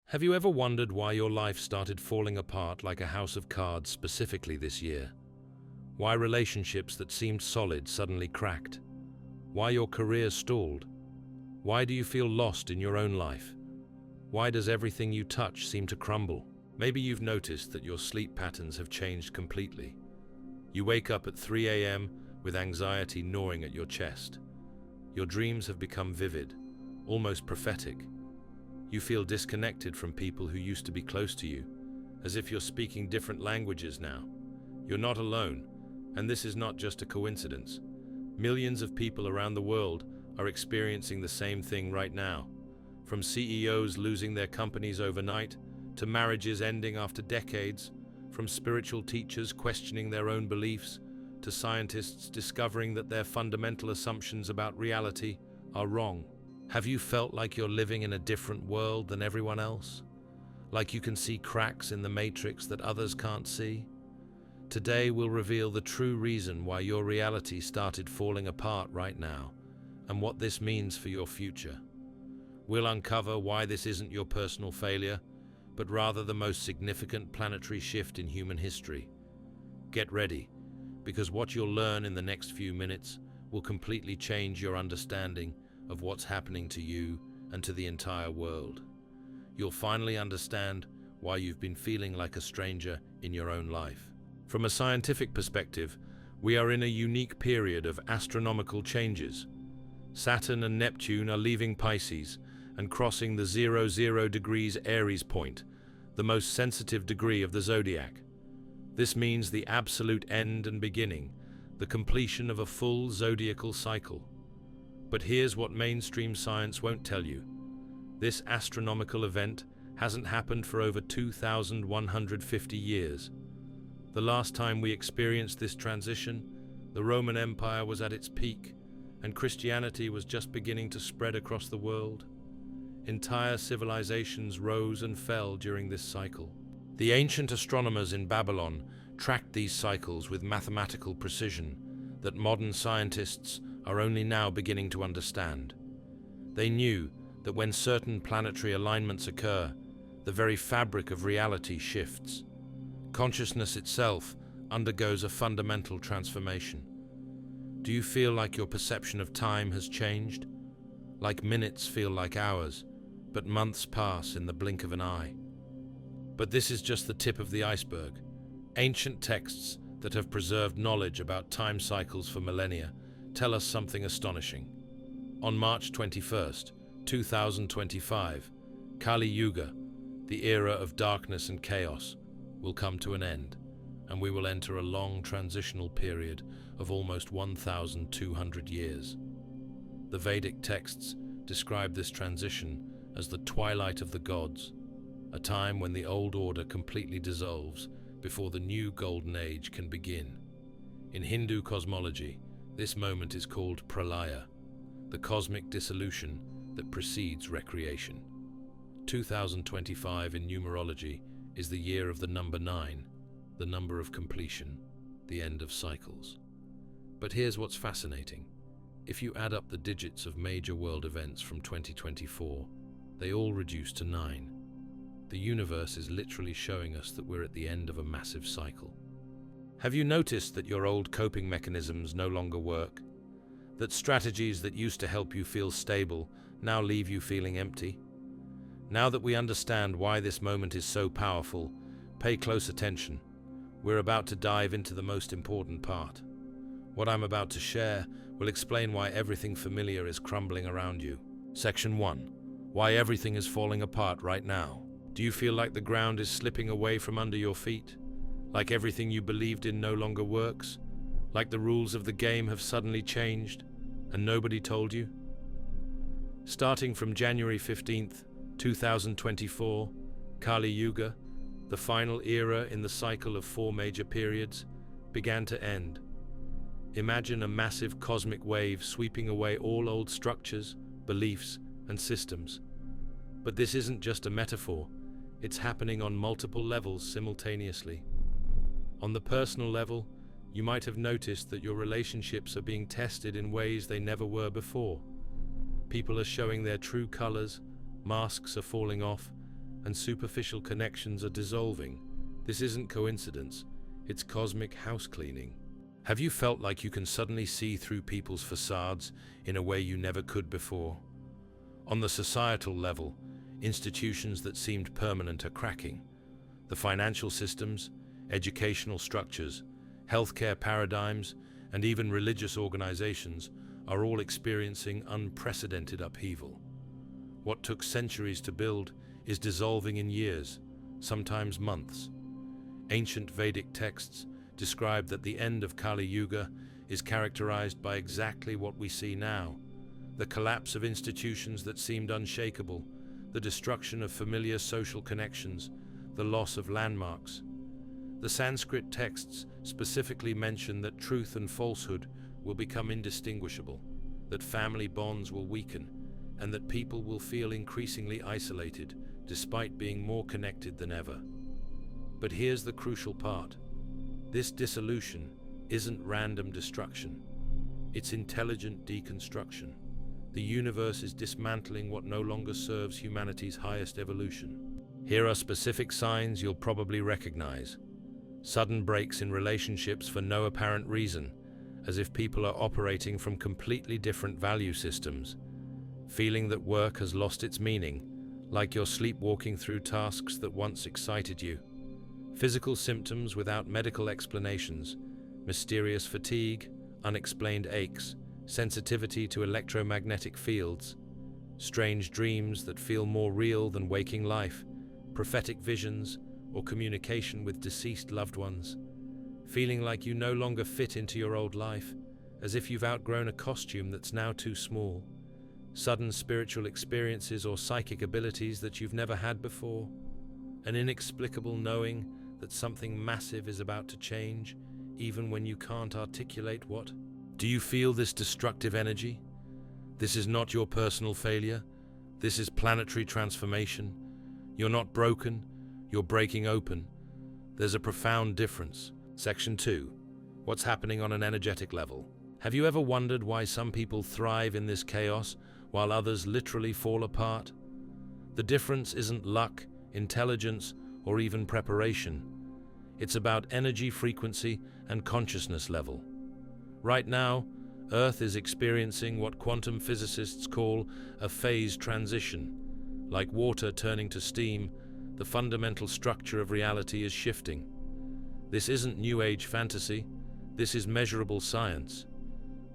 Have you ever wondered why your life started falling apart like a house of cards specifically this year? Why relationships that seemed solid suddenly cracked? Why your career stalled? Why do you feel lost in your own life? Why does everything you touch seem to crumble? Maybe you've noticed that your sleep patterns have changed completely. You wake up at 3 a.m. with anxiety gnawing at your chest. Your dreams have become vivid, almost prophetic. You feel disconnected from people who used to be close to you, as if you're speaking different languages now. You're not alone, and this is not just a coincidence. Millions of people around the world are experiencing the same thing right now. From CEOs losing their companies overnight, to marriages ending after decades, from spiritual teachers questioning their own beliefs, to scientists discovering that their fundamental assumptions about reality are wrong. Have you felt like you're living in a different world than everyone else? Like you can see cracks in the matrix that others can't see? Today we'll reveal the true reason why your reality started falling apart right now, and what this means for your future. We'll uncover why this isn't your personal failure, but rather the most significant planetary shift in human history. Get ready, because what you'll learn in the next few minutes will completely change your understanding of what's happening to you and to the entire world. You'll finally understand why you've been feeling like a stranger in your own life. From a scientific perspective, we are in a unique period of astronomical changes. Saturn and Neptune are leaving Pisces and crossing the 00 degrees Aries point, the most sensitive degree of the zodiac. This means the absolute end and beginning, the completion of a full zodiacal cycle. But here's what mainstream science won't tell you. This astronomical event hasn't happened for over 2,150 years. The last time we experienced this transition, the Roman Empire was at its peak, and Christianity was just beginning to spread across the world. Entire civilizations rose and fell during this cycle. The ancient astronomers in Babylon tracked these cycles with mathematical precision that modern scientists are only now beginning to understand. They knew that when certain planetary alignments occur, the very fabric of reality shifts. Consciousness itself undergoes a fundamental transformation. Do you feel like your perception of time has changed? Like minutes feel like hours, but months pass in the blink of an eye. But this is just the tip of the iceberg. Ancient texts that have preserved knowledge about time cycles for millennia tell us something astonishing. On March 21st, 2025, Kali Yuga, the era of darkness and chaos, will come to an end, and we will enter a long transitional period of almost 1,200 years. The Vedic texts describe this transition as the twilight of the gods, a time when the old order completely dissolves before the new golden age can begin. In Hindu cosmology, this moment is called pralaya, the cosmic dissolution that precedes recreation. 2025 in numerology is the year of the number 9, the number of completion, the end of cycles. But here's what's fascinating. If you add up the digits of major world events from 2024, they all reduce to 9. The universe is literally showing us that we're at the end of a massive cycle. Have you noticed that your old coping mechanisms no longer work? That strategies that used to help you feel stable now leave you feeling empty? Now that we understand why this moment is so powerful, pay close attention. We're about to dive into the most important part. What I'm about to share will explain why everything familiar is crumbling around you. Section 1. Why everything is falling apart right now. Do you feel like the ground is slipping away from under your feet? Like everything you believed in no longer works? Like the rules of the game have suddenly changed and nobody told you? Starting from January 15th, 2024, Kali Yuga, the final era in the cycle of 4 major periods, began to end. Imagine a massive cosmic wave sweeping away all old structures, beliefs, and systems. But this isn't just a metaphor, it's happening on multiple levels simultaneously. On the personal level, you might have noticed that your relationships are being tested in ways they never were before. People are showing their true colors, masks are falling off, and superficial connections are dissolving. This isn't coincidence, it's cosmic house cleaning. Have you felt like you can suddenly see through people's facades in a way you never could before? On the societal level, institutions that seemed permanent are cracking. The financial systems, educational structures, healthcare paradigms, and even religious organizations are all experiencing unprecedented upheaval. What took centuries to build is dissolving in years, sometimes months. Ancient Vedic texts describe that the end of Kali Yuga is characterized by exactly what we see now: the collapse of institutions that seemed unshakable, the destruction of familiar social connections, the loss of landmarks. The Sanskrit texts specifically mention that truth and falsehood will become indistinguishable, that family bonds will weaken, and that people will feel increasingly isolated despite being more connected than ever. But here's the crucial part. This dissolution isn't random destruction. It's intelligent deconstruction. The universe is dismantling what no longer serves humanity's highest evolution. Here are specific signs you'll probably recognize. Sudden breaks in relationships for no apparent reason, as if people are operating from completely different value systems. Feeling that work has lost its meaning, like you're sleepwalking through tasks that once excited you. Physical symptoms without medical explanations, mysterious fatigue, unexplained aches, sensitivity to electromagnetic fields, strange dreams that feel more real than waking life, prophetic visions, or communication with deceased loved ones. Feeling like you no longer fit into your old life, as if you've outgrown a costume that's now too small. Sudden spiritual experiences or psychic abilities that you've never had before. An inexplicable knowing that something massive is about to change, even when you can't articulate what. Do you feel this destructive energy? This is not your personal failure. This is planetary transformation. You're not broken, you're breaking open. There's a profound difference. Section 2. What's happening on an energetic level? Have you ever wondered why some people thrive in this chaos while others literally fall apart? The difference isn't luck, intelligence, or even preparation. It's about energy frequency and consciousness level. Right now, Earth is experiencing what quantum physicists call a phase transition. Like water turning to steam, the fundamental structure of reality is shifting. This isn't New Age fantasy, this is measurable science.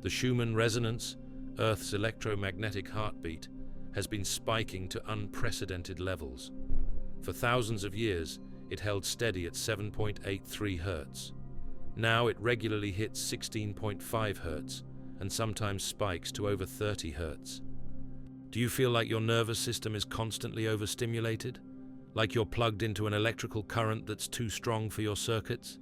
The Schumann resonance, Earth's electromagnetic heartbeat, has been spiking to unprecedented levels. For thousands of years, it held steady at 7.83 Hz. Now it regularly hits 16.5 Hz and sometimes spikes to over 30 Hz. Do you feel like your nervous system is constantly overstimulated? Like you're plugged into an electrical current that's too strong for your circuits?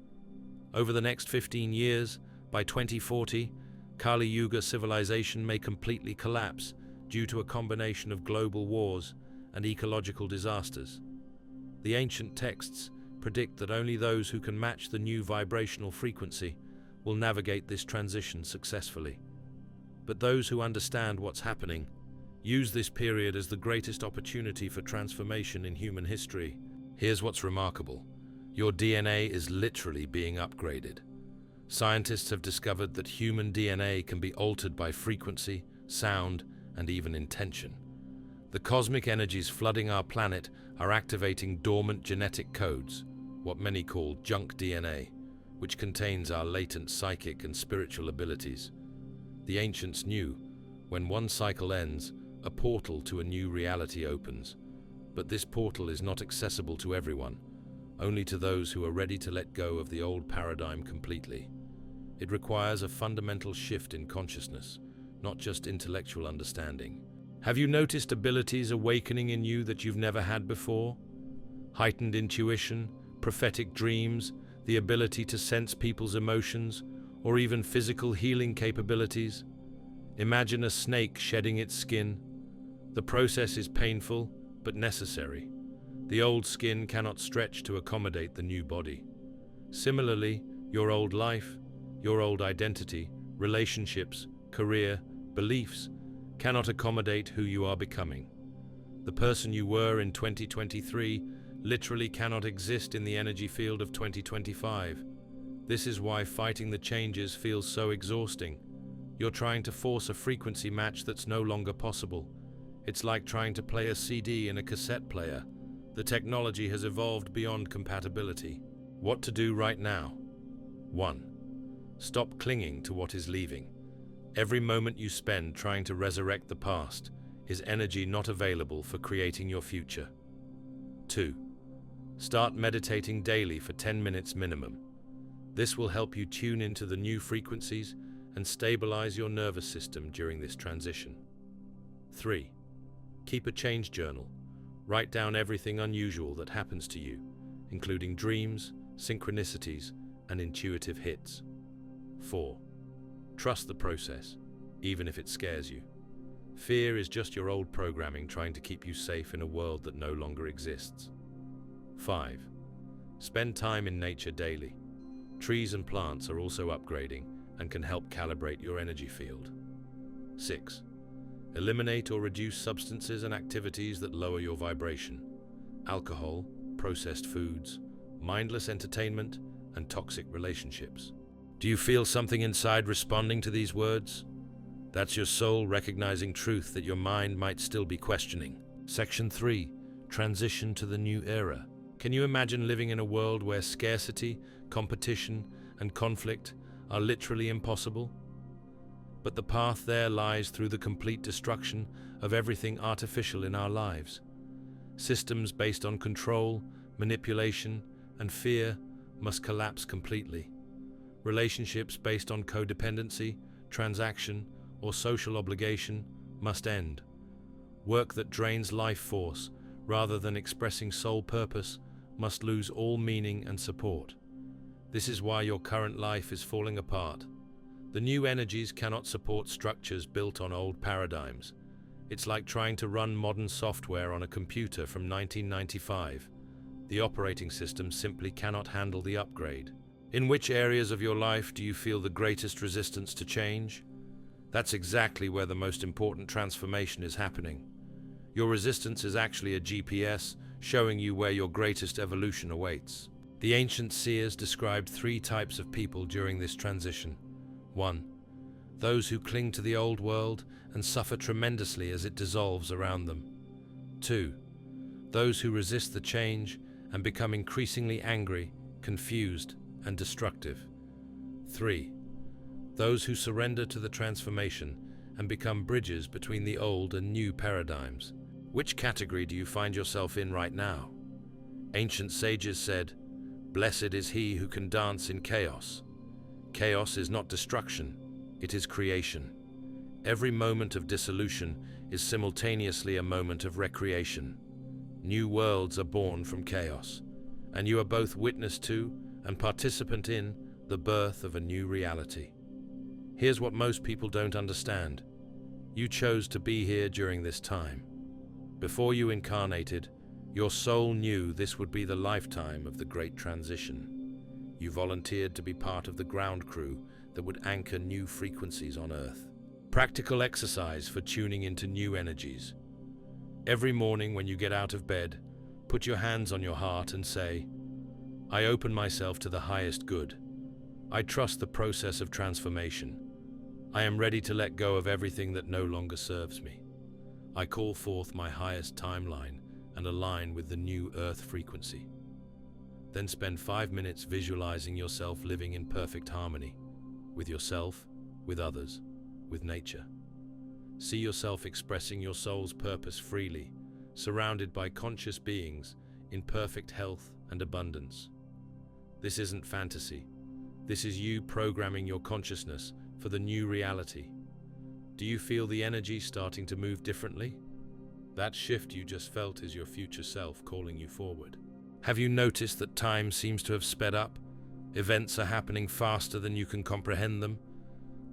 Over the next 15 years, by 2040, Kali Yuga civilization may completely collapse due to a combination of global wars and ecological disasters. The ancient texts predict that only those who can match the new vibrational frequency will navigate this transition successfully. But those who understand what's happening use this period as the greatest opportunity for transformation in human history. Here's what's remarkable. Your DNA is literally being upgraded. Scientists have discovered that human DNA can be altered by frequency, sound, and even intention. The cosmic energies flooding our planet are activating dormant genetic codes, what many call junk DNA, which contains our latent psychic and spiritual abilities. The ancients knew, when one cycle ends, a portal to a new reality opens. But this portal is not accessible to everyone, only to those who are ready to let go of the old paradigm completely. It requires a fundamental shift in consciousness, not just intellectual understanding. Have you noticed abilities awakening in you that you've never had before? Heightened intuition, prophetic dreams, the ability to sense people's emotions, or even physical healing capabilities? Imagine a snake shedding its skin. The process is painful, but necessary. The old skin cannot stretch to accommodate the new body. Similarly, your old life, your old identity, relationships, career, beliefs cannot accommodate who you are becoming. The person you were in 2023 literally cannot exist in the energy field of 2025. This is why fighting the changes feels so exhausting. You're trying to force a frequency match that's no longer possible. It's like trying to play a CD in a cassette player. The technology has evolved beyond compatibility. What to do right now? 1. Stop clinging to what is leaving. Every moment you spend trying to resurrect the past is energy not available for creating your future. 2. Start meditating daily for 10 minutes minimum. This will help you tune into the new frequencies and stabilize your nervous system during this transition. 3. Keep a change journal. Write down everything unusual that happens to you, including dreams, synchronicities, and intuitive hits. 4. Trust the process, even if it scares you. Fear is just your old programming trying to keep you safe in a world that no longer exists. 5. Spend time in nature daily. Trees and plants are also upgrading and can help calibrate your energy field. 6. Eliminate or reduce substances and activities that lower your vibration. Alcohol, processed foods, mindless entertainment, and toxic relationships. Do you feel something inside responding to these words? That's your soul recognizing truth that your mind might still be questioning. Section 3. Transition to the new era. Can you imagine living in a world where scarcity, competition, and conflict are literally impossible? But the path there lies through the complete destruction of everything artificial in our lives. Systems based on control, manipulation, and fear must collapse completely. Relationships based on codependency, transaction, or social obligation must end. Work that drains life force rather than expressing soul purpose must lose all meaning and support. This is why your current life is falling apart. The new energies cannot support structures built on old paradigms. It's like trying to run modern software on a computer from 1995. The operating system simply cannot handle the upgrade. In which areas of your life do you feel the greatest resistance to change? That's exactly where the most important transformation is happening. Your resistance is actually a GPS showing you where your greatest evolution awaits. The ancient seers described 3 types of people during this transition. 1. Those who cling to the old world and suffer tremendously as it dissolves around them. 2. Those who resist the change and become increasingly angry, confused, and destructive. 3. Those who surrender to the transformation and become bridges between the old and new paradigms. Which category do you find yourself in right now? Ancient sages said, "Blessed is he who can dance in chaos." Chaos is not destruction, it is creation. Every moment of dissolution is simultaneously a moment of recreation. New worlds are born from chaos, and you are both witness to and participant in the birth of a new reality. Here's what most people don't understand. You chose to be here during this time. Before you incarnated, your soul knew this would be the lifetime of the Great Transition. You volunteered to be part of the ground crew that would anchor new frequencies on Earth. Practical exercise for tuning into new energies. Every morning when you get out of bed, put your hands on your heart and say, "I open myself to the highest good. I trust the process of transformation. I am ready to let go of everything that no longer serves me. I call forth my highest timeline and align with the new Earth frequency." Then spend 5 minutes visualizing yourself living in perfect harmony with yourself, with others, with nature. See yourself expressing your soul's purpose freely, surrounded by conscious beings in perfect health and abundance. This isn't fantasy. This is you programming your consciousness for the new reality. Do you feel the energy starting to move differently? That shift you just felt is your future self calling you forward. Have you noticed that time seems to have sped up? Events are happening faster than you can comprehend them.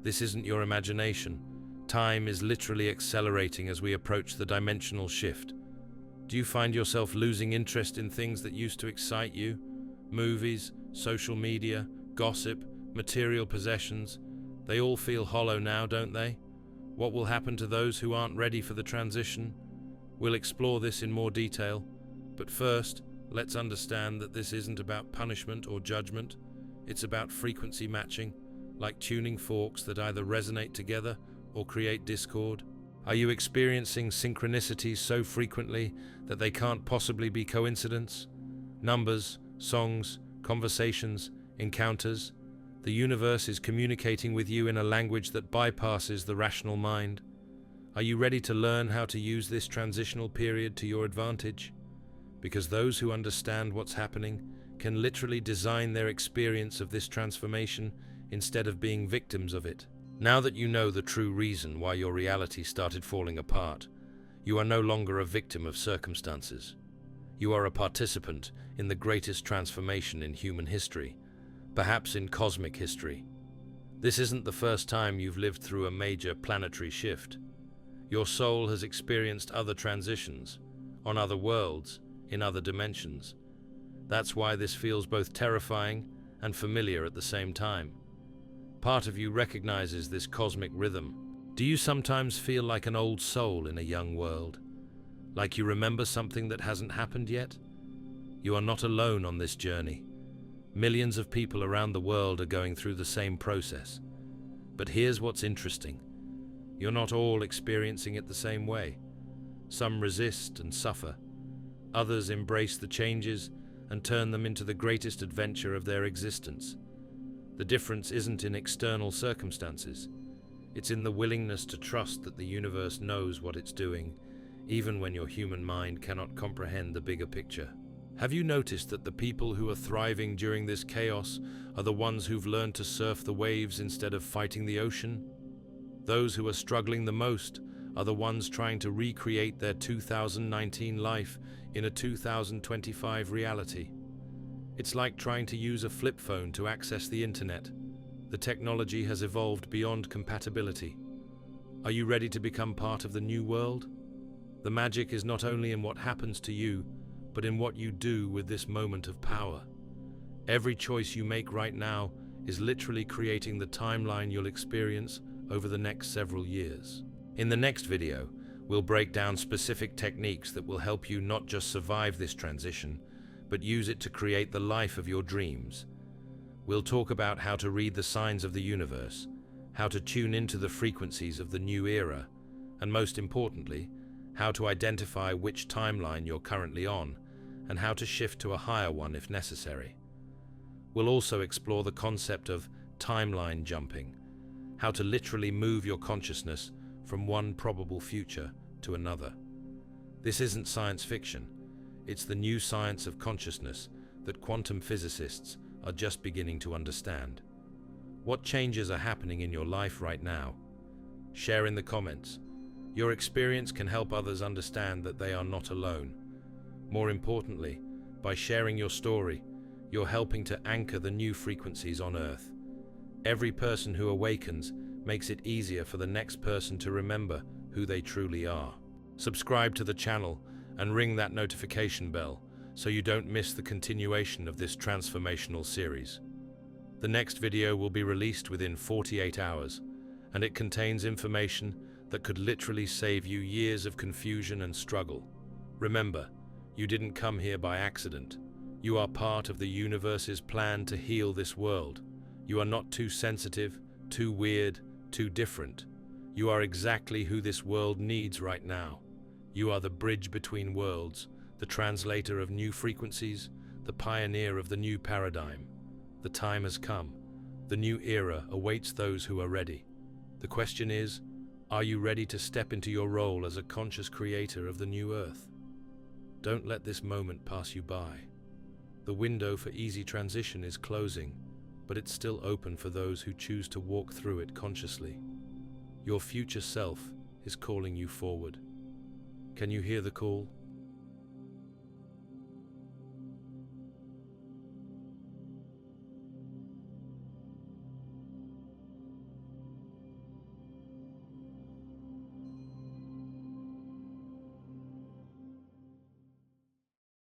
This isn't your imagination. Time is literally accelerating as we approach the dimensional shift. Do you find yourself losing interest in things that used to excite you? Movies, social media, gossip, material possessions. They all feel hollow now, don't they? What will happen to those who aren't ready for the transition? We'll explore this in more detail, but first, let's understand that this isn't about punishment or judgment. It's about frequency matching, like tuning forks that either resonate together or create discord. Are you experiencing synchronicities so frequently that they can't possibly be coincidence? Numbers, songs, conversations, encounters. The universe is communicating with you in a language that bypasses the rational mind. Are you ready to learn how to use this transitional period to your advantage? Because those who understand what's happening can literally design their experience of this transformation instead of being victims of it. Now that you know the true reason why your reality started falling apart, you are no longer a victim of circumstances. You are a participant in the greatest transformation in human history, perhaps in cosmic history. This isn't the first time you've lived through a major planetary shift. Your soul has experienced other transitions, on other worlds, in other dimensions. That's why this feels both terrifying and familiar at the same time. Part of you recognizes this cosmic rhythm. Do you sometimes feel like an old soul in a young world? Like you remember something that hasn't happened yet? You are not alone on this journey. Millions of people around the world are going through the same process. But here's what's interesting. You're not all experiencing it the same way. Some resist and suffer. Others embrace the changes and turn them into the greatest adventure of their existence. The difference isn't in external circumstances. It's in the willingness to trust that the universe knows what it's doing, even when your human mind cannot comprehend the bigger picture. Have you noticed that the people who are thriving during this chaos are the ones who've learned to surf the waves instead of fighting the ocean? Those who are struggling the most are the ones trying to recreate their 2019 life in a 2025 reality. It's like trying to use a flip phone to access the internet. The technology has evolved beyond compatibility. Are you ready to become part of the new world? The magic is not only in what happens to you, but in what you do with this moment of power. Every choice you make right now is literally creating the timeline you'll experience over the next several years. In the next video, we'll break down specific techniques that will help you not just survive this transition, but use it to create the life of your dreams. We'll talk about how to read the signs of the universe, how to tune into the frequencies of the new era, and most importantly, how to identify which timeline you're currently on, and how to shift to a higher one if necessary. We'll also explore the concept of timeline jumping, how to literally move your consciousness from one probable future to another. This isn't science fiction. It's the new science of consciousness that quantum physicists are just beginning to understand. What changes are happening in your life right now? Share in the comments. Your experience can help others understand that they are not alone. More importantly, by sharing your story, you're helping to anchor the new frequencies on Earth. Every person who awakens makes it easier for the next person to remember who they truly are. Subscribe to the channel and ring that notification bell so you don't miss the continuation of this transformational series. The next video will be released within 48 hours, and it contains information that could literally save you years of confusion and struggle. Remember, you didn't come here by accident. You are part of the universe's plan to heal this world. You are not too sensitive, too weird, too different. You are exactly who this world needs right now. You are the bridge between worlds, the translator of new frequencies, the pioneer of the new paradigm. The time has come. The new era awaits those who are ready. The question is, are you ready to step into your role as a conscious creator of the new Earth? Don't let this moment pass you by. The window for easy transition is closing, but it's still open for those who choose to walk through it consciously. Your future self is calling you forward. Can you hear the call?